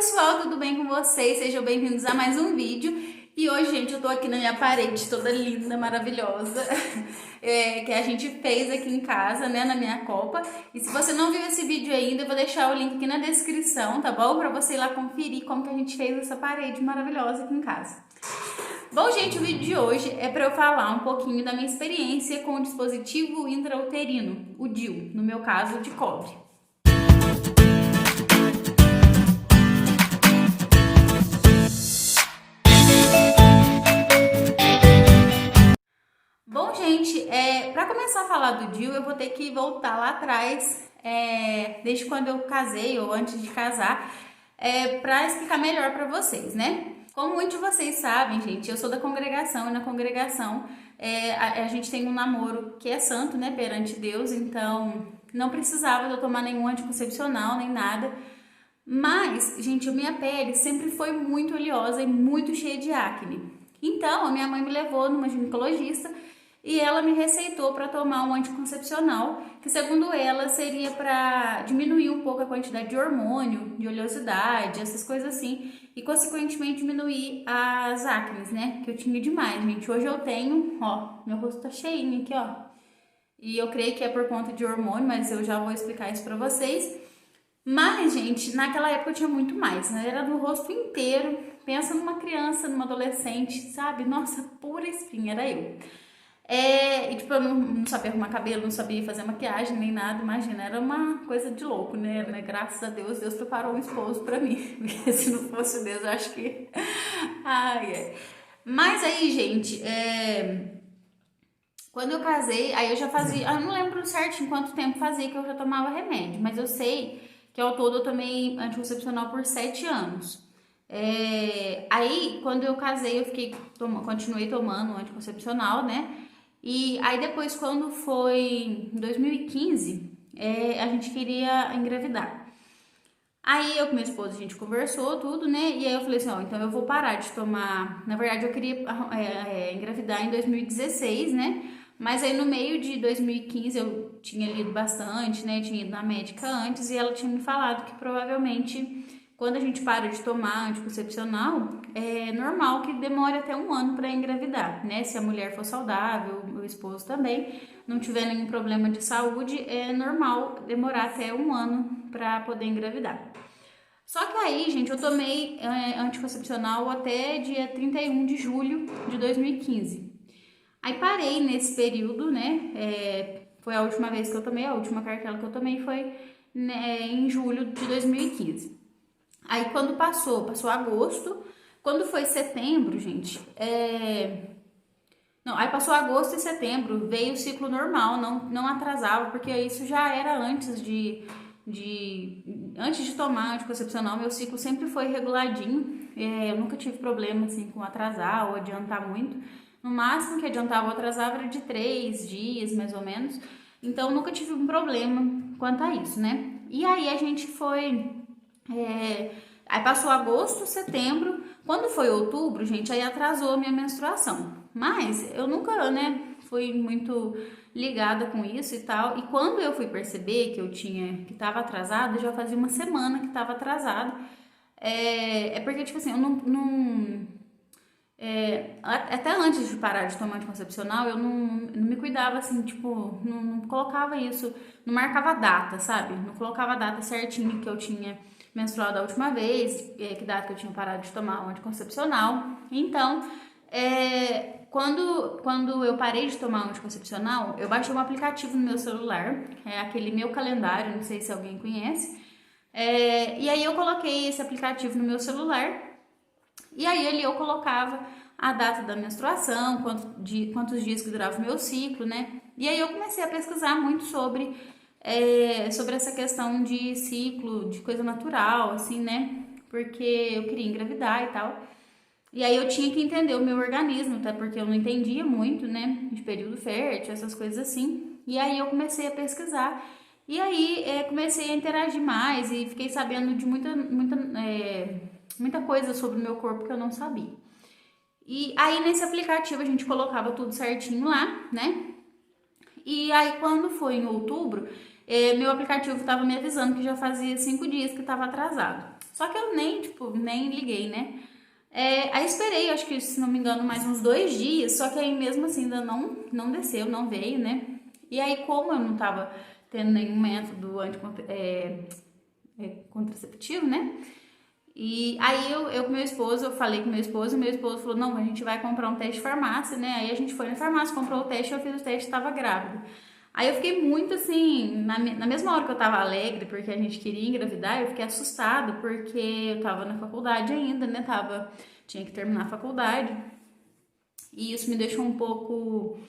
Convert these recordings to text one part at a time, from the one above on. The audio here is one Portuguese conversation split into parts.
pessoal, tudo bem com vocês? Sejam bem-vindos a mais um vídeo. E hoje, gente, eu tô aqui na minha parede toda linda, maravilhosa, que a gente fez aqui em casa, né, na minha copa. E se você não viu esse vídeo ainda, eu vou deixar o link aqui na descrição, tá bom? Pra você ir lá conferir como que a gente fez essa parede maravilhosa aqui em casa. Bom, gente, o vídeo de hoje é para eu falar um pouquinho da minha experiência com o dispositivo intrauterino, o DIU, no meu caso, de cobre. Bom, gente, para começar a falar do DIU, eu vou ter que voltar lá atrás, desde quando eu casei ou antes de casar, para explicar melhor para vocês, né? Como muitos de vocês sabem, gente, eu sou da congregação e na congregação a gente tem um namoro que é santo, né, perante Deus, então não precisava de eu tomar nenhum anticoncepcional nem nada. Mas, gente, a minha pele sempre foi muito oleosa e muito cheia de acne. Então, a minha mãe me levou numa ginecologista e ela me receitou para tomar um anticoncepcional, que segundo ela seria para diminuir um pouco a quantidade de hormônio, de oleosidade, essas coisas assim, e consequentemente diminuir as acnes, né, que eu tinha demais, gente. Hoje eu tenho, ó, meu rosto tá cheinho aqui, ó, e eu creio que é por conta de hormônio, mas eu já vou explicar isso para vocês. Mas, gente, naquela época eu tinha muito mais, né? Era no rosto inteiro. Pensa numa criança, numa adolescente, sabe? Nossa, pura espinha, era eu. E tipo, eu não sabia arrumar cabelo, não sabia fazer maquiagem nem nada, imagina, era uma coisa de louco, né? Graças a Deus, Deus preparou um esposo pra mim, porque se não fosse Deus, eu acho que... Mas aí, gente, quando eu casei, aí eu já fazia, eu não lembro certinho quanto tempo fazia que eu já tomava remédio, mas eu sei que ao todo eu tomei anticoncepcional por 7 anos. Aí, quando eu casei, eu continuei tomando anticoncepcional, né? E aí depois, quando foi em 2015, a gente queria engravidar. Aí eu com meu esposo, a gente conversou tudo, né? E aí eu falei assim, ó, então eu vou parar de tomar... Na verdade, eu queria engravidar em 2016, né? Mas aí no meio de 2015 eu tinha lido bastante, né? Tinha ido na médica antes e ela tinha me falado que provavelmente quando a gente para de tomar anticoncepcional, é normal que demore até 1 ano para engravidar, né? Se a mulher for saudável, o esposo também, não tiver nenhum problema de saúde, é normal demorar até 1 ano para poder engravidar. Só que aí, gente, eu tomei anticoncepcional até dia 31 de julho de 2015. Aí parei nesse período, né? Foi a última vez que eu tomei, a última cartela que eu tomei foi, né, em julho de 2015. Aí quando passou agosto, quando foi setembro, gente, não, aí passou agosto e setembro, veio o ciclo normal, não atrasava, porque isso já era antes antes de tomar anticoncepcional, meu ciclo sempre foi reguladinho, eu nunca tive problema assim com atrasar ou adiantar muito. No máximo que adiantava ou atrasava era de 3 dias, mais ou menos. Então, nunca tive um problema quanto a isso, né? E aí, a gente foi... Aí passou agosto, setembro. Quando foi outubro, gente, aí atrasou a minha menstruação. Mas eu nunca, né, fui muito ligada com isso e tal. E quando eu fui perceber que tava atrasada, já fazia 1 semana que tava atrasada. Porque, tipo assim, eu até antes de parar de tomar anticoncepcional, eu não me cuidava assim, tipo, não colocava isso, não marcava data, sabe? Não colocava a data certinho que eu tinha menstruado a última vez, que data que eu tinha parado de tomar o anticoncepcional. Então, quando eu parei de tomar o anticoncepcional, eu baixei um aplicativo no meu celular, aquele Meu Calendário, não sei se alguém conhece. E aí eu coloquei esse aplicativo no meu celular. E aí ali eu colocava a data da menstruação, quantos dias que durava o meu ciclo, né? E aí eu comecei a pesquisar muito sobre essa questão de ciclo, de coisa natural, assim, né? Porque eu queria engravidar e tal. E aí eu tinha que entender o meu organismo, até porque eu não entendia muito, né? De período fértil, essas coisas assim. E aí eu comecei a pesquisar. E aí comecei a interagir mais e fiquei sabendo de muita coisa sobre o meu corpo que eu não sabia. E aí nesse aplicativo a gente colocava tudo certinho lá, né? E aí quando foi em outubro, meu aplicativo estava me avisando que já fazia 5 dias que estava atrasado. Só que eu nem, tipo, nem liguei, né? Aí esperei, acho que, se não me engano, mais uns 2 dias, só que aí mesmo assim ainda não desceu, não veio, né? E aí, como eu não tava tendo nenhum método contraceptivo, né? E aí eu com meu esposo, eu falei com meu esposo falou, não, a gente vai comprar um teste de farmácia, né? Aí a gente foi na farmácia, comprou o teste, eu fiz o teste e tava grávida. Aí eu fiquei muito assim, na mesma hora que eu tava alegre, porque a gente queria engravidar, eu fiquei assustada, porque eu tava na faculdade ainda, né? Tinha que terminar a faculdade. E isso me deixou um pouco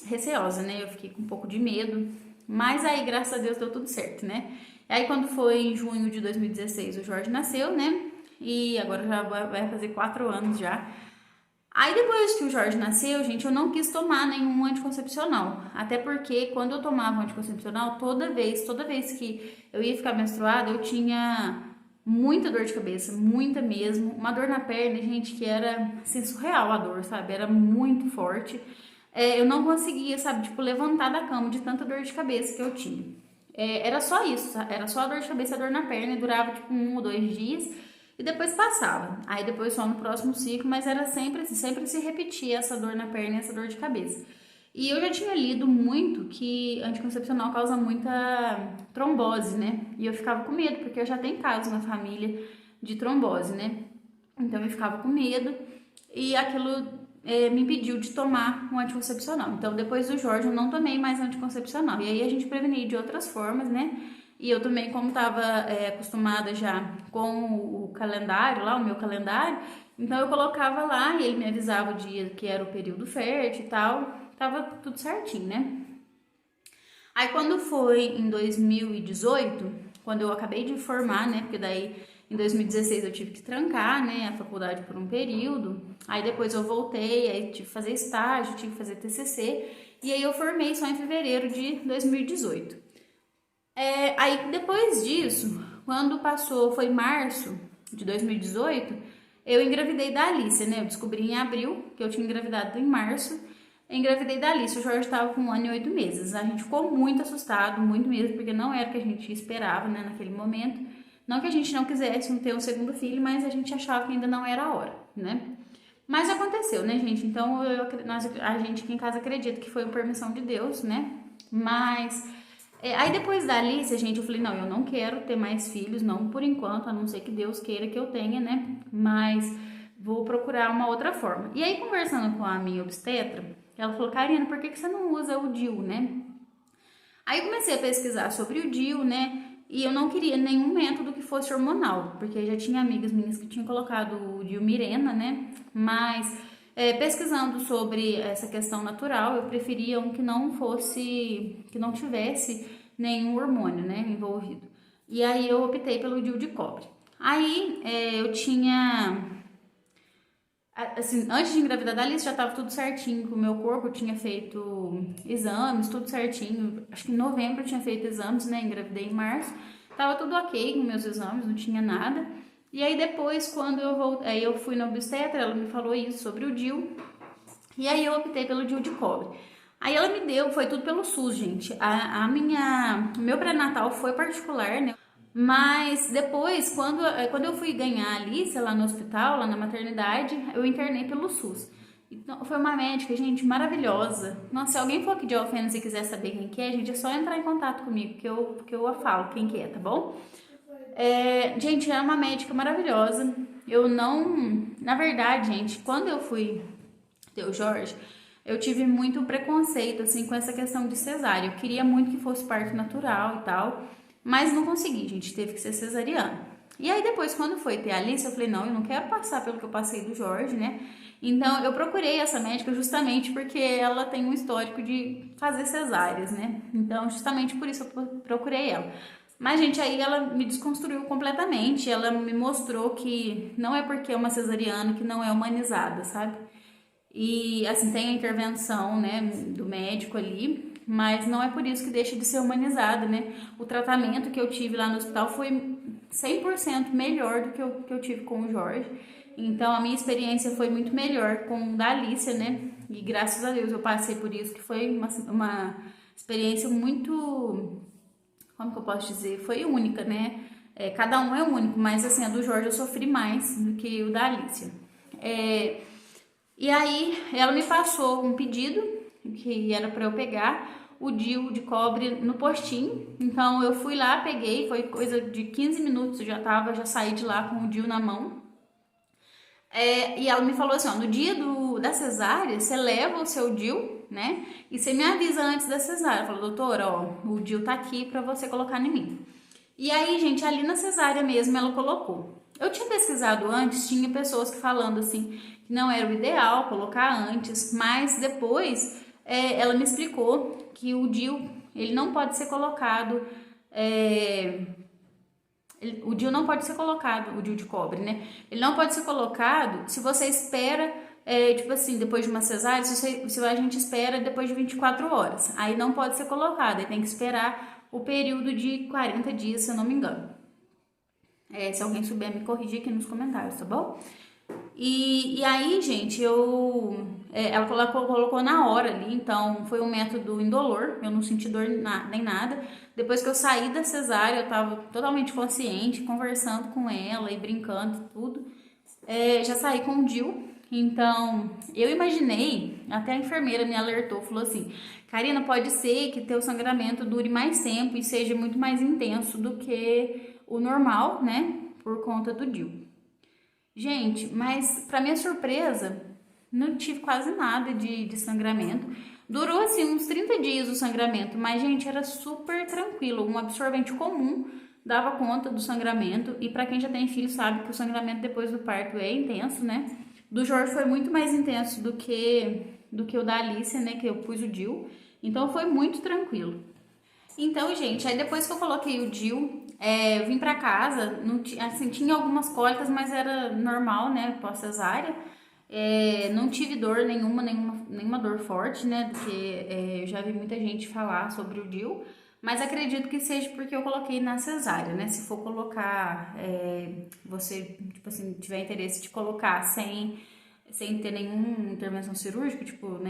receosa, né? Eu fiquei com um pouco de medo. Mas aí, graças a Deus, deu tudo certo, né? Aí quando foi em junho de 2016, o Jorge nasceu, né? E agora já vai fazer 4 anos já. Aí depois que o Jorge nasceu, gente, eu não quis tomar nenhum anticoncepcional. Até porque quando eu tomava anticoncepcional, toda vez que eu ia ficar menstruada, eu tinha muita dor de cabeça, muita mesmo. Uma dor na perna, gente, que era assim, surreal a dor, sabe? Era muito forte. Eu não conseguia, sabe, tipo, levantar da cama de tanta dor de cabeça que eu tinha. Era só isso, era só a dor de cabeça, a dor na perna, e durava tipo 1 ou 2 dias e depois passava. Aí depois só no próximo ciclo, mas era sempre assim, sempre se repetia essa dor na perna e essa dor de cabeça. E eu já tinha lido muito que anticoncepcional causa muita trombose, né? E eu ficava com medo, porque eu já tenho casos na família de trombose, né? Então eu ficava com medo e aquilo me impediu de tomar um anticoncepcional. Então depois do Jorge eu não tomei mais anticoncepcional. E aí a gente prevenia de outras formas, né? E eu também, como estava acostumada já com o calendário lá, o meu calendário, então eu colocava lá e ele me avisava o dia que era o período fértil e tal, tava tudo certinho, né? Aí quando foi em 2018, quando eu acabei de formar, né, porque daí em 2016 eu tive que trancar, né, a faculdade por um período, aí depois eu voltei, aí tive que fazer estágio, tive que fazer TCC, e aí eu formei só em fevereiro de 2018. Aí depois disso, quando passou, foi março de 2018, eu engravidei da Alice, né? Eu descobri em abril que eu tinha engravidado em março. Eu engravidei da Alice, o Jorge estava com 1 ano e 8 meses. A gente ficou muito assustado, muito mesmo, porque não era o que a gente esperava, né, naquele momento. Não que a gente não quisesse ter um segundo filho, mas a gente achava que ainda não era a hora, né? Mas aconteceu, né, gente? Então a gente aqui em casa acredita que foi uma permissão de Deus, né? Mas aí depois da Alice, gente, eu falei, não, eu não quero ter mais filhos, não por enquanto, a não ser que Deus queira que eu tenha, né? Mas vou procurar uma outra forma. E aí, conversando com a minha obstetra, ela falou, Karina, por que você não usa o DIU, né? Aí eu comecei a pesquisar sobre o DIU, né? E eu não queria nenhum método que fosse hormonal, porque já tinha amigas minhas que tinham colocado o DIU Mirena, né? Mas pesquisando sobre essa questão natural, eu preferia um que não tivesse nenhum hormônio, né, envolvido. E aí eu optei pelo DIU de cobre. Aí eu tinha, assim, antes de engravidar da Alice já estava tudo certinho com o meu corpo, eu tinha feito exames, tudo certinho. Acho que em novembro eu tinha feito exames, né, engravidei em março. Tava tudo ok com meus exames, não tinha nada. E aí depois, quando eu voltei, aí eu fui na obstetra, ela me falou isso sobre o DIU. E aí eu optei pelo DIU de cobre. Aí ela me deu, foi tudo pelo SUS, gente. O meu pré-natal foi particular, né? Mas depois, quando eu fui ganhar a Alice lá no hospital, lá na maternidade, eu internei pelo SUS. Então, foi uma médica, gente, maravilhosa. Nossa, se alguém for aqui de Alfenas e quiser saber quem que é, gente, é só entrar em contato comigo, que eu falo quem que é, tá bom? Gente, é uma médica maravilhosa. Eu não... Na verdade, gente, quando eu fui ter o Jorge, eu tive muito preconceito, assim, com essa questão de cesárea. Eu queria muito que fosse parto natural e tal, mas não consegui, gente, teve que ser cesariana. E aí depois, quando foi ter a Alice, eu falei, não, eu não quero passar pelo que eu passei do Jorge, né? Então, eu procurei essa médica justamente porque ela tem um histórico de fazer cesáreas, né? Então, justamente por isso eu procurei ela. Mas, gente, aí ela me desconstruiu completamente, ela me mostrou que não é porque é uma cesariana que não é humanizada, sabe? E, assim, tem a intervenção, né, do médico ali, mas não é por isso que deixa de ser humanizada, né? O tratamento que eu tive lá no hospital foi 100% melhor do que eu tive com o Jorge. Então, a minha experiência foi muito melhor com o da Alicia, né? E graças a Deus eu passei por isso, que foi uma experiência muito... Como que eu posso dizer? Foi única, né? Cada um é único, mas assim, a do Jorge eu sofri mais do que o da Alicia. E aí ela me passou um pedido que era para eu pegar o DIU de cobre no postinho. Então eu fui lá, peguei, foi coisa de 15 minutos, eu já saí de lá com o DIU na mão. E ela me falou assim, ó, no dia da cesárea, você leva o seu DIU, né? E você me avisa antes da cesárea. Ela falou, doutora, ó, o DIU tá aqui pra você colocar em mim. E aí, gente, ali na cesárea mesmo, ela colocou. Eu tinha pesquisado antes, tinha pessoas que falando assim, que não era o ideal colocar antes, mas depois ela me explicou que o DIU, ele não pode ser colocado... O DIU não pode ser colocado, o DIU de cobre, né? Ele não pode ser colocado se você espera, tipo assim, depois de uma cesárea, se a gente espera depois de 24 horas. Aí não pode ser colocado, aí tem que esperar o período de 40 dias, se eu não me engano. Se alguém souber, me corrigir aqui nos comentários, tá bom? E aí, gente, ela colocou na hora ali, então foi um método indolor, eu não senti dor nem nada. Depois que eu saí da cesárea, eu tava totalmente consciente, conversando com ela e brincando tudo. Já saí com o DIU, então eu imaginei, até a enfermeira me alertou, falou assim, Karina, pode ser que teu sangramento dure mais tempo e seja muito mais intenso do que o normal, né, por conta do DIU. Gente, mas pra minha surpresa, não tive quase nada de sangramento. Durou assim uns 30 dias o sangramento, mas gente, era super tranquilo. Um absorvente comum dava conta do sangramento. E pra quem já tem filho sabe que o sangramento depois do parto é intenso, né? Do Jorge foi muito mais intenso do que o da Alicia, né? Que eu pus o DIU. Então foi muito tranquilo. Então, gente, aí depois que eu coloquei o DIU, eu vim pra casa, não assim, tinha algumas cólicas, mas era normal, né, pós-cesárea. Não tive dor nenhuma dor forte, né, porque eu já vi muita gente falar sobre o DIU, mas acredito que seja porque eu coloquei na cesárea, né, se for colocar, você, tipo assim, tiver interesse de colocar sem ter nenhuma intervenção cirúrgica, tipo,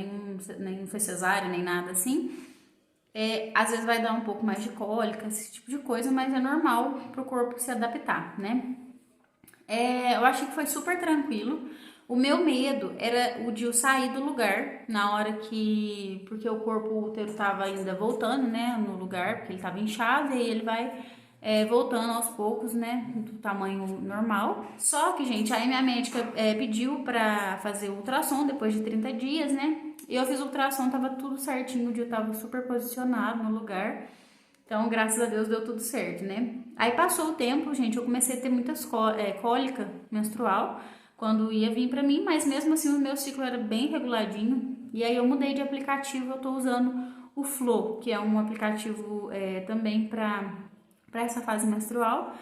nem foi cesárea, nem nada assim, às vezes vai dar um pouco mais de cólica, esse tipo de coisa, mas é normal pro corpo se adaptar, né? Eu achei que foi super tranquilo. O meu medo era o DIU sair do lugar na hora que... Porque o corpo útero tava ainda voltando, né, no lugar, porque ele tava inchado, e aí ele vai voltando aos poucos, né, do tamanho normal. Só que, gente, aí minha médica pediu pra fazer o ultrassom depois de 30 dias, né? E eu fiz o ultrassom, tava tudo certinho, o DIU tava super posicionado no lugar. Então, graças a Deus, deu tudo certo, né? Aí passou o tempo, gente, eu comecei a ter muitas cólica menstrual quando ia vir pra mim, mas mesmo assim o meu ciclo era bem reguladinho. E aí eu mudei de aplicativo, eu tô usando o Flow, que é um aplicativo também pra essa fase menstrual.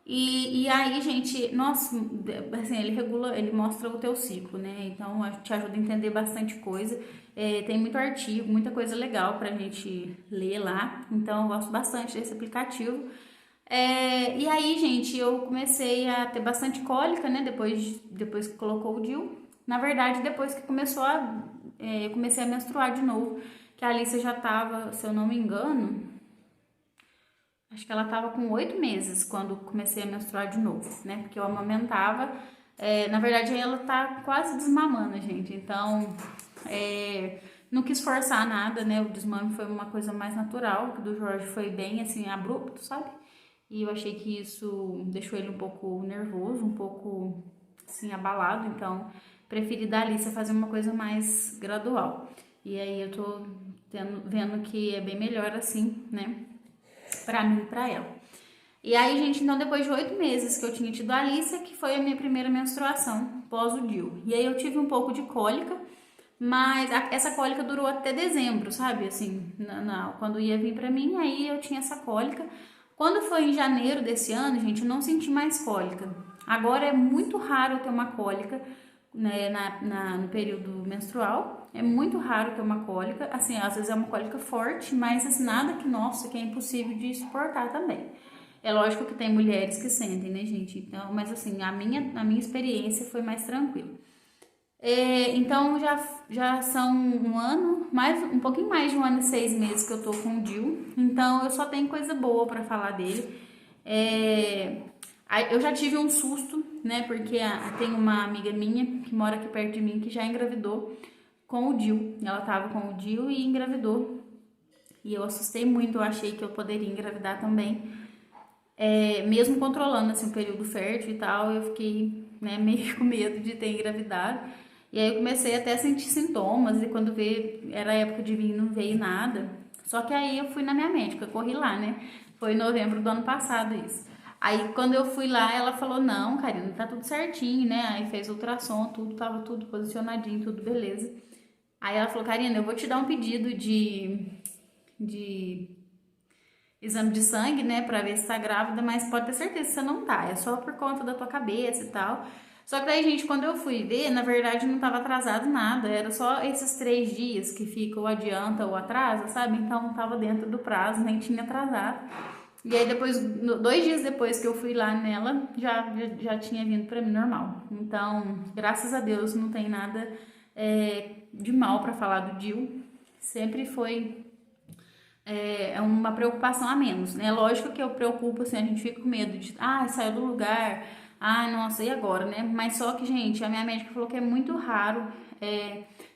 E aí, gente, nossa, assim, ele mostra o teu ciclo, né? Então, te ajuda a entender bastante coisa. Tem muito artigo, muita coisa legal pra gente ler lá. Então, eu gosto bastante desse aplicativo. E aí, gente, eu comecei a ter bastante cólica, né? Depois que colocou o DIU. Na verdade, depois que eu comecei a menstruar de novo. Que a Alicia já tava, se eu não me engano... Acho que ela tava com 8 meses quando comecei a menstruar de novo, né? Porque eu amamentava. Na verdade, ela tá quase desmamando, gente. Então, não quis forçar nada, né? O desmame foi uma coisa mais natural. O do Jorge foi bem, assim, abrupto, sabe? E eu achei que isso deixou ele um pouco nervoso, um pouco, assim, abalado. Então, preferi da Alicia fazer uma coisa mais gradual. E aí, eu tô vendo que é bem melhor assim, né? Pra mim e pra ela. E aí, gente, então depois de 8 meses que eu tinha tido a Alicia, que foi a minha primeira menstruação pós o DIU. E aí eu tive um pouco de cólica, mas essa cólica durou até dezembro, sabe? Assim, quando ia vir pra mim, aí eu tinha essa cólica. Quando foi em janeiro desse ano, gente, eu não senti mais cólica. Agora é muito raro eu ter uma cólica, né, no período menstrual. É muito raro ter uma cólica, assim, às vezes é uma cólica forte, mas assim, nada que, nossa, que é impossível de suportar também. É lógico que tem mulheres que sentem, né, gente? Então, mas assim, a minha experiência foi mais tranquila. Então, já são um pouquinho mais de 1 ano e 6 meses que eu tô com o DIU. Então, eu só tenho coisa boa pra falar dele. Eu já tive um susto, né? Porque tem uma amiga minha que mora aqui perto de mim que já engravidou com o DIU. Ela tava com o DIU e engravidou. E eu assustei muito, eu achei que eu poderia engravidar também. Mesmo controlando assim, o período fértil e tal, eu fiquei, né, meio com medo de ter engravidado. E aí eu comecei até a sentir sintomas, e quando veio, era época de vir, não veio nada. Só que aí eu fui na minha médica, eu corri lá, né? Foi em novembro do ano passado isso. Aí quando eu fui lá, ela falou, não, Karina, tá tudo certinho, né? Aí fez ultrassom, tudo, tava tudo posicionadinho, tudo beleza. Aí ela falou, Karina, eu vou te dar um pedido de exame de sangue, né, pra ver se tá grávida, mas pode ter certeza que você não tá, é só por conta da tua cabeça e tal. Só que daí, gente, quando eu fui ver, na verdade não tava atrasado nada, era só esses 3 dias que fica ou adianta ou atrasa, sabe? Então não tava dentro do prazo, nem tinha atrasado. E aí depois, 2 dias depois que eu fui lá nela, já tinha vindo pra mim normal. Então, graças a Deus, não tem nada de mal pra falar do DIU. Sempre foi uma preocupação a menos, né? Lógico que eu preocupo, assim, a gente fica com medo de, saiu do lugar, nossa, e agora, né? Mas só que, gente, a minha médica falou que é muito raro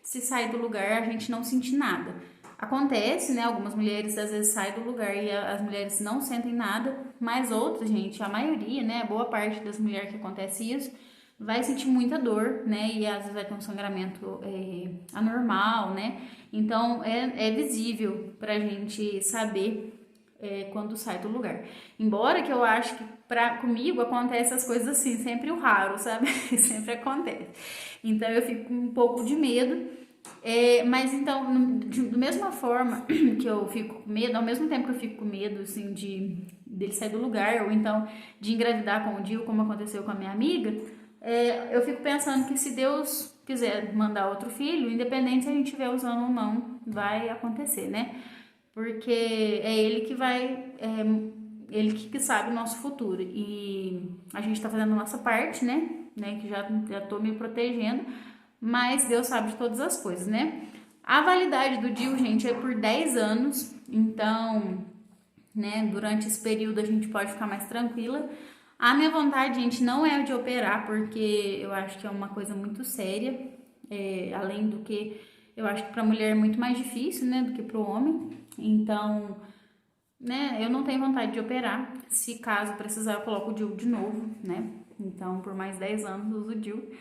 se sair do lugar a gente não sentir nada. Acontece, né? Algumas mulheres às vezes saem do lugar e as mulheres não sentem nada, mas outras, gente, a maioria, né? Boa parte das mulheres que acontece isso, vai sentir muita dor, né? E às vezes vai ter um sangramento anormal, né? Então é visível pra gente saber quando sai do lugar. Embora que eu acho que comigo acontece as coisas assim, sempre o raro, sabe? Sempre acontece. Então eu fico com um pouco de medo. Mas então, da mesma forma que eu fico com medo, ao mesmo tempo que eu fico com medo, assim, dele sair do lugar, ou então de engravidar com o DIU, como aconteceu com a minha amiga, eu fico pensando que se Deus quiser mandar outro filho, independente se a gente estiver usando ou não, vai acontecer, né? Porque é Ele que vai, Ele que sabe o nosso futuro. E a gente tá fazendo a nossa parte, né? Que já tô me protegendo, mas Deus sabe de todas as coisas, né? A validade do DIU, gente, é por 10 anos, então, né, durante esse período a gente pode ficar mais tranquila. A minha vontade, gente, não é de operar, porque eu acho que é uma coisa muito séria, além do que eu acho que para a mulher é muito mais difícil, né, do que para o homem. Então, né, eu não tenho vontade de operar. Se caso precisar, eu coloco o DIU de novo, né? Então, por mais 10 anos eu uso o DIU.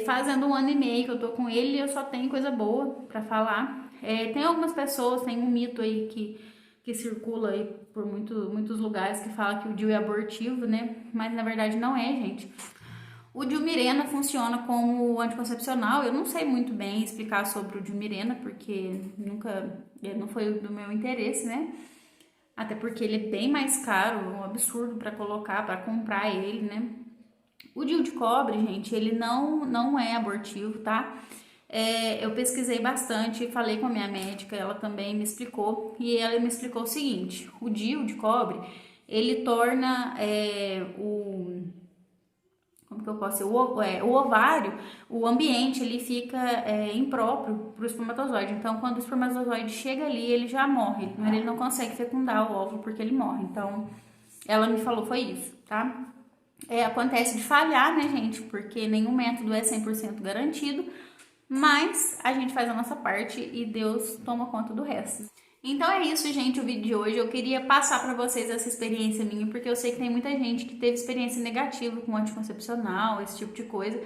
Fazendo 1 ano e meio que eu tô com ele, eu só tenho coisa boa para falar. Tem algumas pessoas, tem um mito aí que circula aí por muitos lugares que fala que o DIU é abortivo, né? Mas na verdade não é, gente. O DIU Mirena funciona como anticoncepcional. Eu não sei muito bem explicar sobre o DIU Mirena, porque não foi do meu interesse, né? Até porque ele é bem mais caro, um absurdo para colocar, para comprar ele, né? O DIU de cobre, gente, ele não é abortivo, tá? Eu pesquisei bastante, falei com a minha médica, ela também me explicou, e ela me explicou o seguinte: o DIU de cobre, ele torna como que eu posso dizer? O ovário, o ambiente, ele fica impróprio para o espermatozoide. Então, quando o espermatozoide chega ali, ele já morre, ele não consegue fecundar o óvulo porque ele morre. Então, ela me falou, foi isso, tá? Acontece de falhar, né, gente? Porque nenhum método é 100% garantido, mas a gente faz a nossa parte e Deus toma conta do resto. Então é isso, gente, o vídeo de hoje. Eu queria passar pra vocês essa experiência minha, porque eu sei que tem muita gente que teve experiência negativa com anticoncepcional, esse tipo de coisa.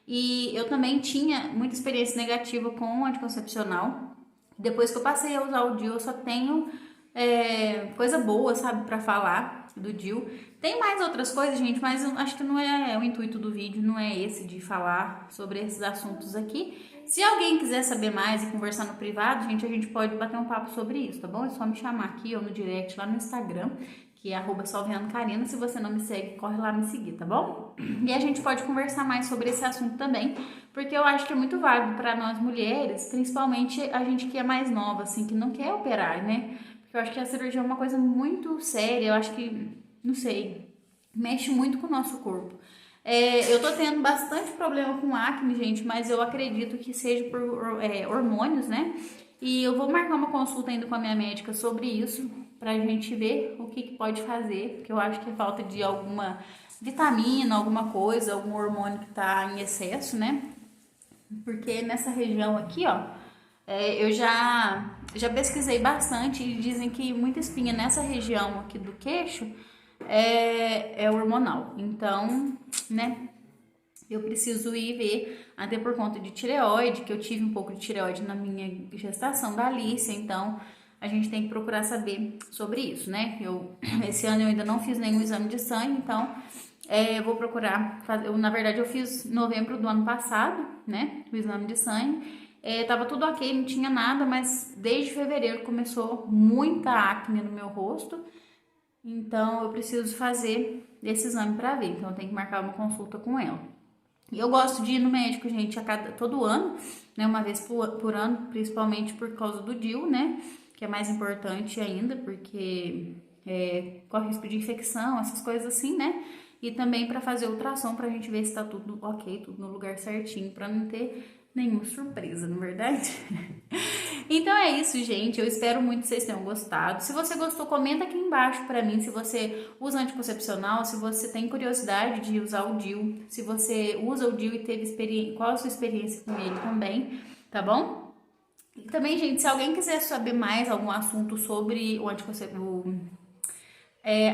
E eu também tinha muita experiência negativa com anticoncepcional. Depois que eu passei a usar o DIU, eu só tenho coisa boa, sabe, pra falar do DIU. Tem mais outras coisas, gente, mas eu acho que não é o intuito do vídeo, não é esse de falar sobre esses assuntos aqui. Se alguém quiser saber mais e conversar no privado, gente, a gente pode bater um papo sobre isso, tá bom? É só me chamar aqui ou no direct lá no Instagram, que é @salvianocarina. Se você não me segue, corre lá me seguir, tá bom? E a gente pode conversar mais sobre esse assunto também, porque eu acho que é muito válido para nós mulheres, principalmente a gente que é mais nova, assim, que não quer operar, né? Porque eu acho que a cirurgia é uma coisa muito séria, eu acho que, não sei, mexe muito com o nosso corpo. Eu tô tendo bastante problema com acne, gente, mas eu acredito que seja por hormônios, né? E eu vou marcar uma consulta ainda com a minha médica sobre isso, pra gente ver o que pode fazer, porque eu acho que é falta de alguma vitamina, alguma coisa, algum hormônio que tá em excesso, né? Porque nessa região aqui, ó, eu já pesquisei bastante e dizem que muita espinha nessa região aqui do queixo é hormonal. Então, né, eu preciso ir ver, até por conta de tireoide, que eu tive um pouco de tireoide na minha gestação da Alicia, então a gente tem que procurar saber sobre isso, né? Esse ano eu ainda não fiz nenhum exame de sangue, então eu vou procurar fazer. Na verdade, eu fiz em novembro do ano passado, né? O exame de sangue. Tava tudo ok, não tinha nada, mas desde fevereiro começou muita acne no meu rosto. Então eu preciso fazer esse exame para ver. Então eu tenho que marcar uma consulta com ela. E eu gosto de ir no médico, gente, todo ano, né? Uma vez por ano, principalmente por causa do DIU, né? Que é mais importante ainda, porque corre risco de infecção, essas coisas assim, né? E também para fazer ultrassom pra gente ver se tá tudo ok, tudo no lugar certinho, pra não ter nenhuma surpresa, não é verdade? Então é isso, gente. Eu espero muito que vocês tenham gostado. Se você gostou, comenta aqui embaixo pra mim se você usa anticoncepcional, se você tem curiosidade de usar o DIU, se você usa o DIU e teve experiência, qual a sua experiência com ele também, tá bom? E também, gente, se alguém quiser saber mais algum assunto sobre o anticoncepcional,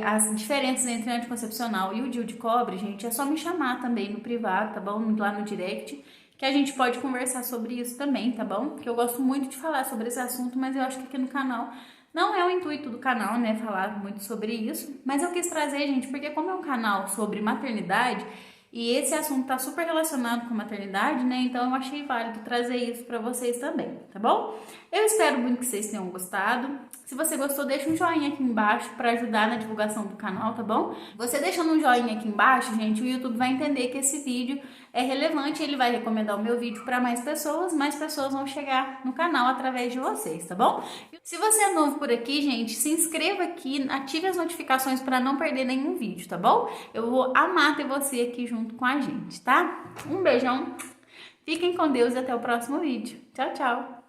as diferenças entre o anticoncepcional e o DIU de cobre, gente, é só me chamar também no privado, tá bom? Lá no direct, que a gente pode conversar sobre isso também, tá bom? Porque eu gosto muito de falar sobre esse assunto, mas eu acho que aqui no canal não é o intuito do canal, né, falar muito sobre isso, mas eu quis trazer, gente, porque como é um canal sobre maternidade, e esse assunto tá super relacionado com maternidade, né? Então eu achei válido trazer isso pra vocês também, tá bom? Eu espero muito que vocês tenham gostado. Se você gostou, deixa um joinha aqui embaixo pra ajudar na divulgação do canal, tá bom? Você deixando um joinha aqui embaixo, gente, o YouTube vai entender que esse vídeo é relevante, ele vai recomendar o meu vídeo pra mais pessoas vão chegar no canal através de vocês, tá bom? Se você é novo por aqui, gente, se inscreva aqui, ative as notificações pra não perder nenhum vídeo, tá bom? Eu vou amar ter você aqui junto com a gente, tá? Um beijão, fiquem com Deus e até o próximo vídeo. Tchau, tchau!